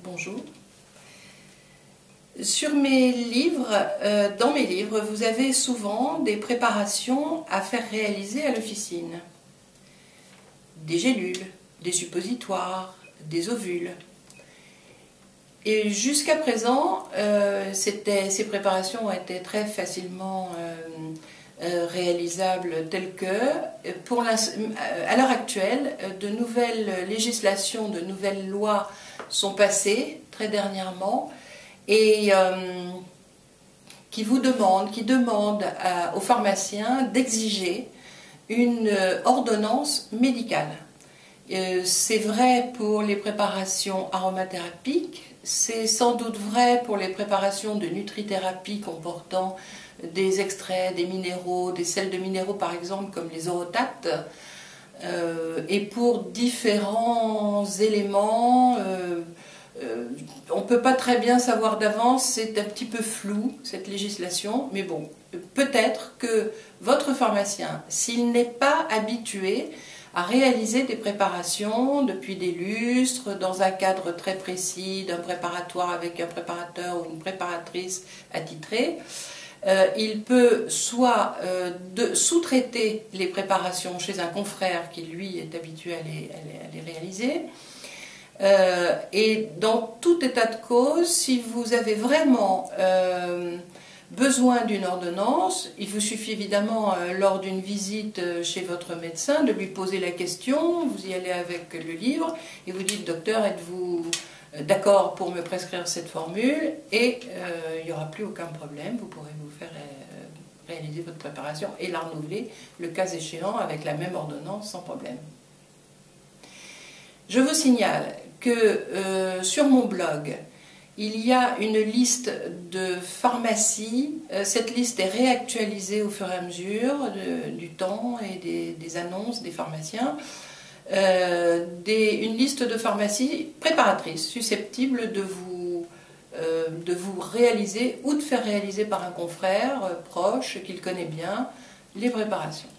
Bonjour. Sur mes livres, dans mes livres, vous avez souvent des préparations à faire réaliser à l'officine. Des gélules, des suppositoires, des ovules. Et jusqu'à présent, ces préparations étaient très facilement réalisables telles que, à l'heure actuelle, de nouvelles législations, de nouvelles lois sont passées très dernièrement et qui demandent aux pharmaciens d'exiger une ordonnance médicale. C'est vrai pour les préparations aromathérapiques, c'est sans doute vrai pour les préparations de nutrithérapie comportant des extraits, des minéraux, des sels de minéraux par exemple comme les orotates, et pour différents éléments, on ne peut pas très bien savoir d'avance, c'est un petit peu flou cette législation, mais bon, peut-être que votre pharmacien, s'il n'est pas habitué à réaliser des préparations depuis des lustres, dans un cadre très précis, d'un préparatoire avec un préparateur ou une préparatrice attitrée, il peut soit sous-traiter les préparations chez un confrère qui lui est habitué à les réaliser, et dans tout état de cause, si vous avez vraiment besoin d'une ordonnance, il vous suffit évidemment lors d'une visite chez votre médecin de lui poser la question, vous y allez avec le livre et vous dites: docteur, êtes-vous d'accord pour me prescrire cette formule? Et il n'y aura plus aucun problème, vous pourrez vous faire réaliser votre préparation et la renouveler le cas échéant avec la même ordonnance sans problème. Je vous signale que sur mon blog, il y a une liste de pharmacies. Cette liste est réactualisée au fur et à mesure du temps et des annonces des pharmaciens. Une liste de pharmacies préparatrices susceptibles de vous réaliser ou de faire réaliser par un confrère proche qu'il connaît bien les préparations.